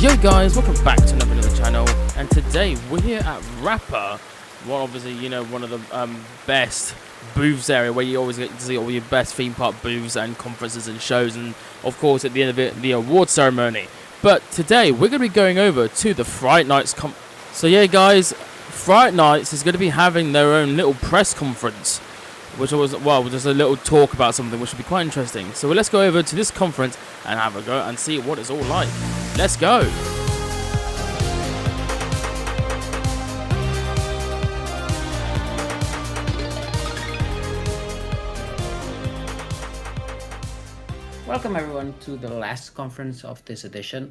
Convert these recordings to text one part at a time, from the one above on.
Yo guys, welcome back to another channel, and today we're here at Raapa. Well, obviously, you know, one of the best booths area where you always get to see all your best theme park booths and conferences and shows, and of course at the end of it, the award ceremony. But today we're going to be going over to the Fright Nights So yeah guys, Fright Nights is going to be having their own little press conference, which was, well, just a little talk about something which will be quite interesting. So let's go over to this conference and have a go and see what it's all like. Let's go. Welcome everyone to the last conference of this edition.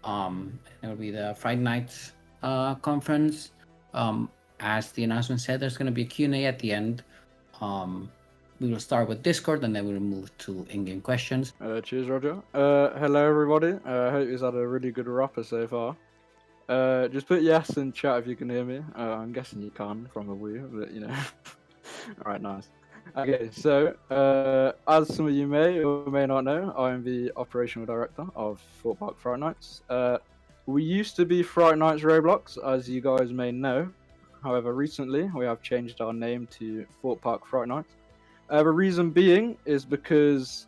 It will be the Fright Nights conference. As the announcement said, there's going to be a Q&A at the end. We will start with Discord and then we'll move to in-game questions. Cheers, Roger. Hello, everybody. I hope you've had a really good Raapa so far. Just put yes in chat if you can hear me. I'm guessing you can from the Wii, but you know. Alright, nice. Okay, so as some of you may or may not know, I am the operational director of Thorpe Fright Nights. We used to be Fright Nights Roblox, as you guys may know. However, recently we have changed our name to Thorpe Fright Nights. The reason being is because,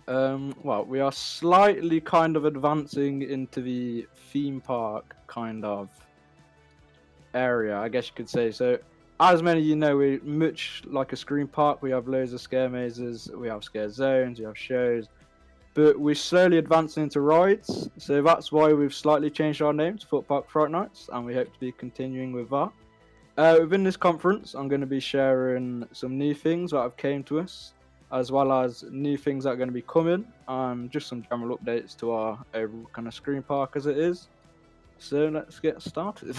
well, we are slightly kind of advancing into the theme park kind of area, I guess you could say. So, as many of you know, we're much like a screen park. We have loads of scare mazes, we have scare zones, we have shows, but we're slowly advancing into rides. So that's why we've slightly changed our name to Thorpe Fright Nights, and we hope to be continuing with that. Within this conference, I'm going to be sharing some new things that have came to us, as well as new things that are going to be coming, and just some general updates to our overall kind of screen park as it is. So let's get started.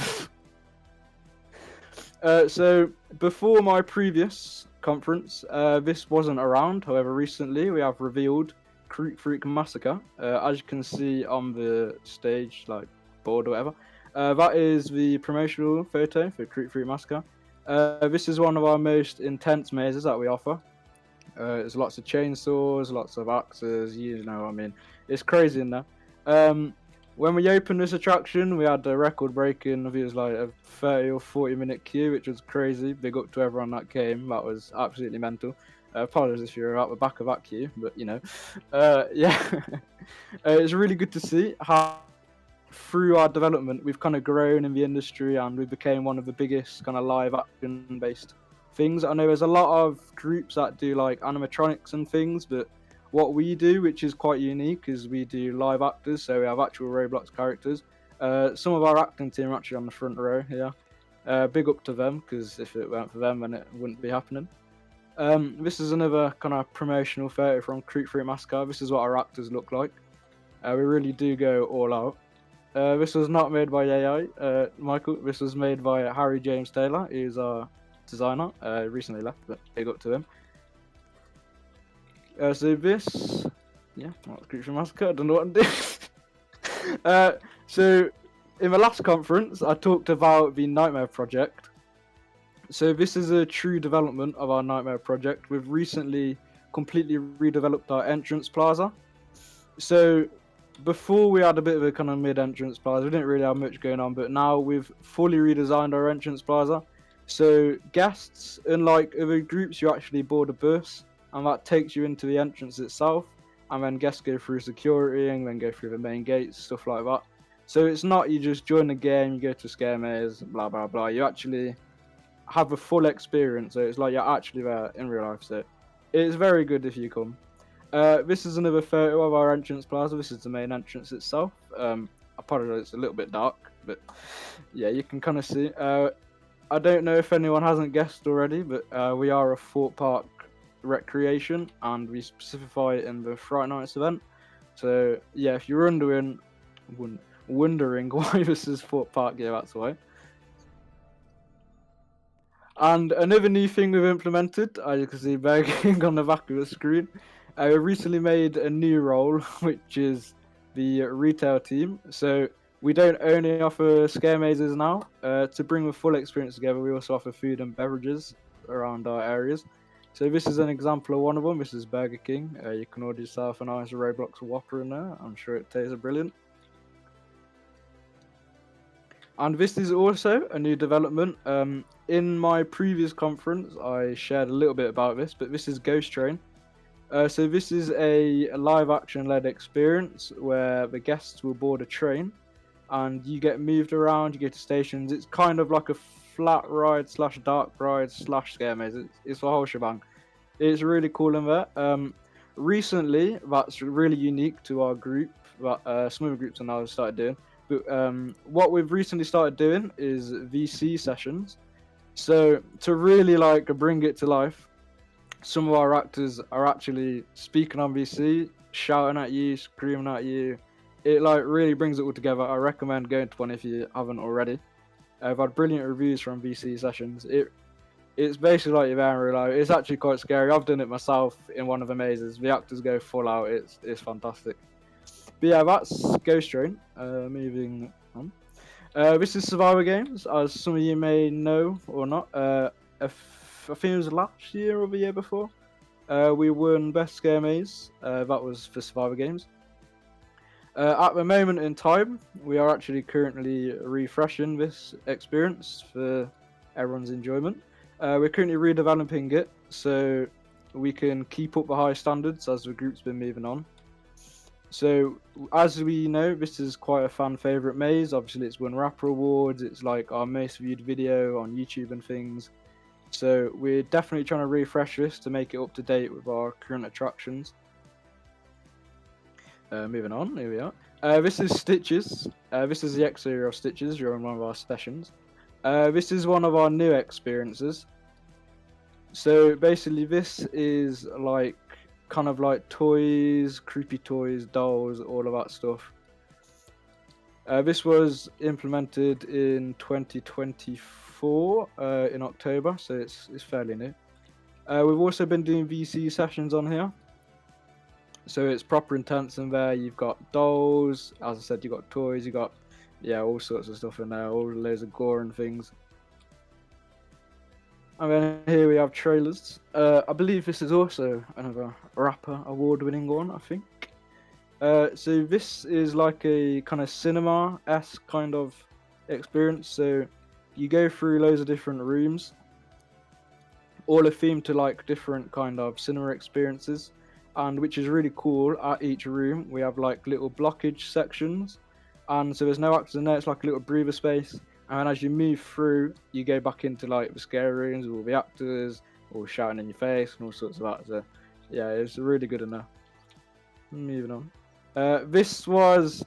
So before my previous conference, this wasn't around. However, recently we have revealed Creep Freak Massacre. As you can see on the stage, like board or whatever. That is the promotional photo for Creep Freak Massacre. This is one of our most intense mazes that we offer. There's lots of chainsaws, lots of axes, you know what I mean. It's crazy in there. When we opened this attraction, we had a record-breaking, I think it was like a 30 or 40-minute queue, which was crazy. Big up to everyone that came. That was absolutely mental. Apologies if you're at the back of that queue, but you know. Yeah. It's really good to see how through our development we've kind of grown in the industry, and we became one of the biggest kind of live action based things. I know there's a lot of groups that do like animatronics and things, but what we do, which is quite unique, is we do live actors. So we have actual Roblox characters. Some of our acting team are actually on the front row here. Big up to them, because if it weren't for them then it wouldn't be happening. This is another kind of promotional photo from Creep Freak Massacre. This is what our actors look like. We really do go all out. This was not made by AI, Michael. This was made by Harry James Taylor. He's our designer. Recently left, but big up to him. So this, yeah, Creep Freak Massacre. I don't know what I'm doing. So in the last conference, I talked about the Nightmare Project. So this is a true development of our Nightmare Project. We've recently completely redeveloped our entrance plaza. So before we had a bit of a kind of mid-entrance plaza, we didn't really have much going on, but now we've fully redesigned our entrance plaza. So guests, unlike other groups, you actually board a bus, and that takes you into the entrance itself, and then guests go through security and then go through the main gates, stuff like that. So it's not you just join the game, you go to a scare maze, blah blah blah. You actually have a full experience, so it's like you're actually there in real life. So it's very good if you come. This is another photo of our entrance plaza. This is the main entrance itself. Apologize, it's a little bit dark, but yeah, you can kind of see. I don't know if anyone hasn't guessed already, but we are a Thorpe Park recreation, and we specify it in the Fright Nights event. So yeah, if you're wondering why this is Thorpe Park, yeah, that's why. And another new thing we've implemented, as you can see begging on the back of the screen, we recently made a new role, which is the retail team. So we don't only offer scare mazes now. To bring the full experience together, we also offer food and beverages around our areas. So this is an example of one of them. This is Burger King. You can order yourself a nice Roblox Whopper in there. I'm sure it tastes brilliant. And this is also a new development. In my previous conference, I shared a little bit about this, but this is Ghost Train. So this is a live action led experience where the guests will board a train and you get moved around, you go to stations. It's kind of like a flat ride slash dark ride slash scare maze. It's a whole shebang. It's really cool in there. Recently, that's really unique to our group, that some other groups are now started doing. But what we've recently started doing is VC sessions. So to really like bring it to life, some of our actors are actually speaking on VC, shouting at you, screaming at you. It like really brings it all together. I recommend going to one if you haven't already. I've had brilliant reviews from VC sessions. It's basically like you're there in real life. It's actually quite scary. I've done it myself in one of the mazes. The actors go full out. It's fantastic. But yeah, that's Ghost Train. Moving on. This is Survivor Games, as some of you may know or not. I think it was last year or the year before. We won Best Scare Maze. That was for Survivor Games. At the moment in time, we are actually currently refreshing this experience for everyone's enjoyment. We're currently redeveloping it so we can keep up the high standards as the group's been moving on. So, as we know, this is quite a fan favourite maze. Obviously, it's won Raapa awards. It's like our most viewed video on YouTube and things. So, we're definitely trying to refresh this to make it up to date with our current attractions. Moving on, here we are. This is Stitches. This is the exterior of Stitches during one of our sessions. This is one of our new experiences. So, basically, this is like kind of like toys, creepy toys, dolls, all of that stuff. This was implemented in 2024 in October, so it's fairly new. We've also been doing VC sessions on here, so it's proper intense in there. You've got dolls, as I said, you've got toys, you've got all sorts of stuff in there, all loads of gore and things. And then here we have trailers. I believe this is also another Raapa award-winning one, I think. So this is like a kind of cinema-esque kind of experience. So you go through loads of different rooms, all are themed to like different kind of cinema experiences, and which is really cool. At each room, we have like little blockage sections, and so there's no actors in there. It's like a little breather space. And as you move through, you go back into like the scary rooms with all the actors, all shouting in your face and all sorts of that. So yeah, it's really good enough. Moving on. This was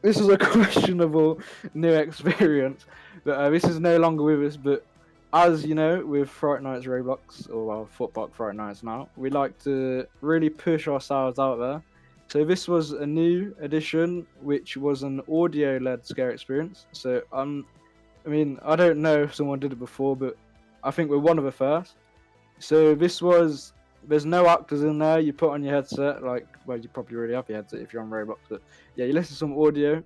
a questionable new experience, but this is no longer with us. But as you know, with Fright Nights Roblox, or well, Football Fright Nights now, we like to really push ourselves out there. So this was a new edition, which was an audio-led scare experience. So I mean, I don't know if someone did it before, but I think we're one of the first. So there's no actors in there. You put on your headset, like, well, you probably already have your headset if you're on Roblox, but yeah, you listen to some audio.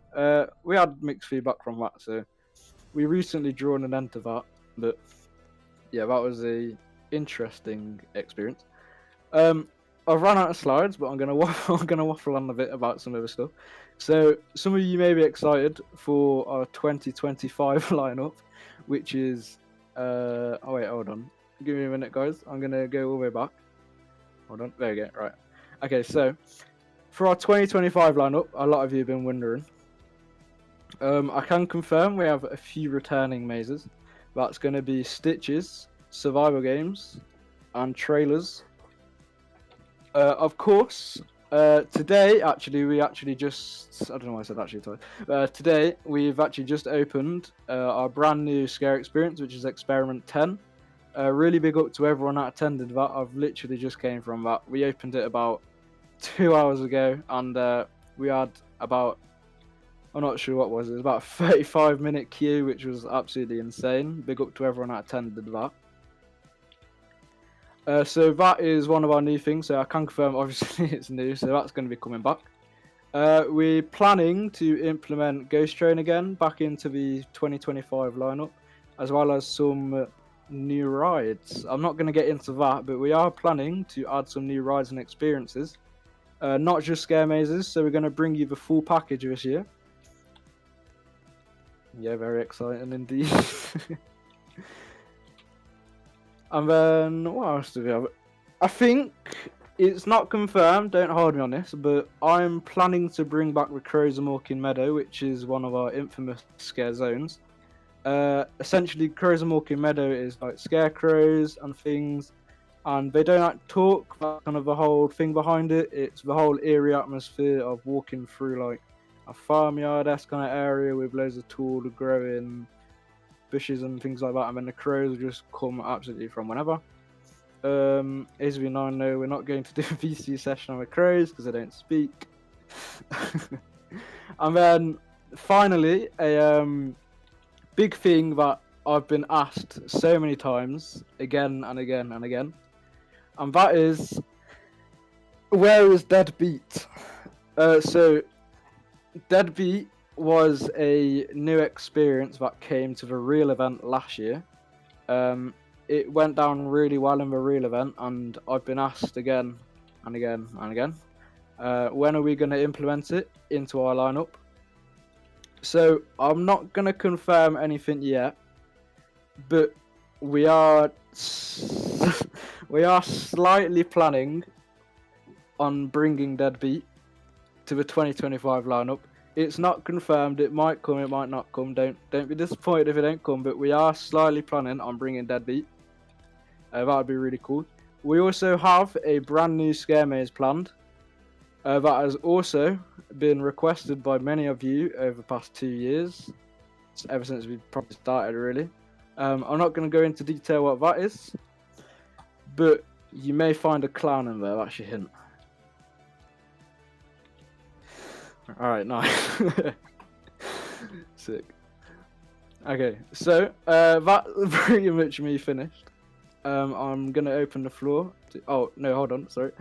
We had mixed feedback from that, so we recently drawn an end to that. But yeah, that was a interesting experience. I've run out of slides, but I'm gonna waffle on a bit about some of the stuff. So some of you may be excited for our 2025 lineup, which is oh wait, hold on, give me a minute, guys. I'm gonna go all the way back. Hold on, there we go. Right, okay. So for our 2025 lineup, a lot of you have been wondering. I can confirm we have a few returning mazes. That's going to be Stitches, Survival Games, and Trailers. Of course, today, actually, I don't know why I said actually twice. Today, we've actually just opened our brand new scare experience, which is Experiment 10. Really big up to everyone that attended that. I've literally just came from that. We opened it about 2 hours ago, and we had about, I'm not sure what was it was about a 35-minute queue, which was absolutely insane. Big up to everyone that attended that. So that is one of our new things, so I can confirm obviously it's new, so that's going to be coming back. We're planning to implement Ghost Train again back into the 2025 lineup, as well as some new rides. I'm not going to get into that, but we are planning to add some new rides and experiences. Not just scare mazes, so we're going to bring you the full package this year. Yeah, very exciting indeed. And then what else do we have? I think it's not confirmed. Don't hold me on this, but I'm planning to bring back the Crows of Morecambe Meadow, which is one of our infamous scare zones. Essentially, Crows of Morecambe Meadow is like scarecrows and things, and they don't like talk. That's kind of the whole thing behind it. It's the whole eerie atmosphere of walking through like a farmyard-esque kind of area with loads of tall growing bushes and things like that, and then the crows will just come absolutely from whenever. As we now know, we're not going to do a VC session on the crows because they don't speak. And then finally, a big thing that I've been asked so many times, again and again and again, and that is, where is Deadbeat? So Deadbeat was a new experience that came to the real event last year. It went down really well in the real event, and I've been asked again and again and again, when are we going to implement it into our lineup? So I'm not going to confirm anything yet, but we are we are slightly planning on bringing Deadbeat to the 2025 lineup. It's not confirmed. It might come. It might not come. Don't be disappointed if it don't come. But we are slightly planning on bringing Deadbeat. That would be really cool. We also have a brand new scare maze planned. That has also been requested by many of you over the past 2 years, ever since we probably started. Really, I'm not going to go into detail what that is, but you may find a clown in there. That's your hint. Alright, nice. Sick. Okay, so that's pretty much me finished. I'm gonna open the floor. Oh no, hold on, sorry.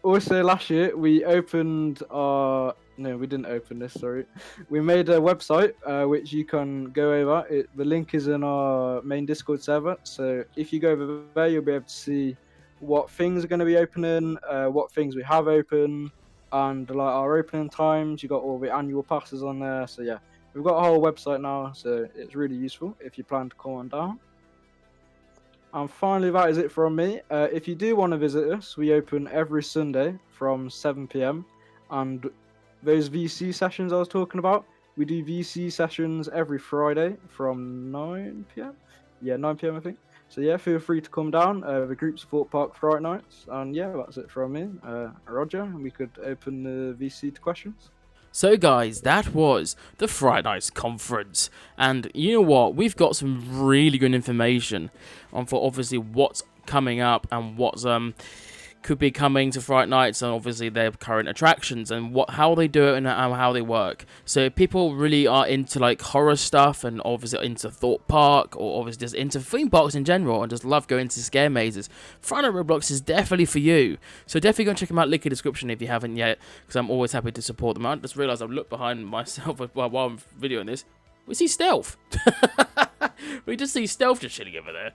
Also last year we opened our. No, we didn't open this. Sorry. We made a website which you can go over. The link is in our main Discord server. So if you go over there, you'll be able to see what things are going to be opening, what things we have open, and like our opening times. You got all the annual passes on there. So yeah, we've got a whole website now, so it's really useful if you plan to come on down. And finally, that is it from me. If you do want to visit us, we open every Sunday from 7 p.m. and those VC sessions I was talking about, we do VC sessions every Friday from 9 p.m. Yeah, 9 p.m. I think. So yeah, feel free to come down. The group's Thorpe Park Fright nights, and yeah, that's it from me. Roger, we could open the VC to questions. So guys, that was the Fright Nights conference, and you know what, we've got some really good information on for obviously what's coming up and what's could be coming to Fright Nights, and obviously their current attractions and how they do it and how they work. So if people really are into like horror stuff and obviously into Thorpe Park, or obviously just into theme parks in general and just love going to scare mazes, Fright Night Roblox is definitely for you. So definitely go and check them out, link in the description if you haven't yet, because I'm always happy to support them. I just realised I've looked behind myself while I'm videoing this. We see Stealth. We just see Stealth just chilling over there.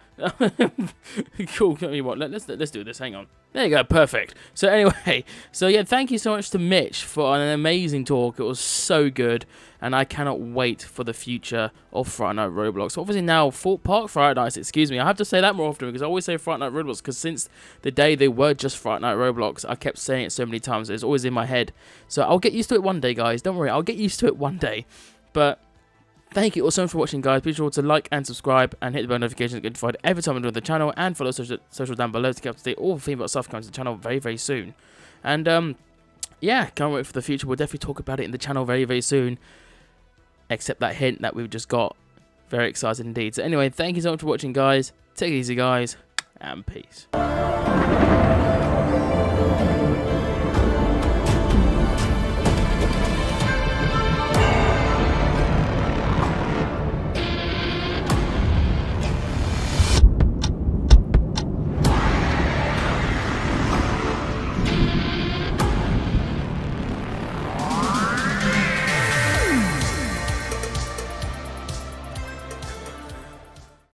Cool. Tell me what, let's do this. Hang on. There you go. Perfect. So anyway, so yeah, thank you so much to Mitch for an amazing talk. It was so good, and I cannot wait for the future of Fright Night Roblox. Obviously now Thorpe Park Fright Nights. Excuse me. I have to say that more often because I always say Fright Night Roblox because since the day they were just Fright Night Roblox, I kept saying it so many times. It's always in my head. So I'll get used to it one day, guys. Don't worry. I'll get used to it one day. But thank you all so much for watching, guys. Be sure to like and subscribe and hit the bell notifications to get notified every time I do the channel, and follow social down below to get up to date all the theme about stuff coming to the channel very, very soon. And yeah, can't wait for the future. We'll definitely talk about it in the channel very, very soon. Except that hint that we've just got. Very excited indeed. So anyway, thank you so much for watching, guys. Take it easy, guys, and peace.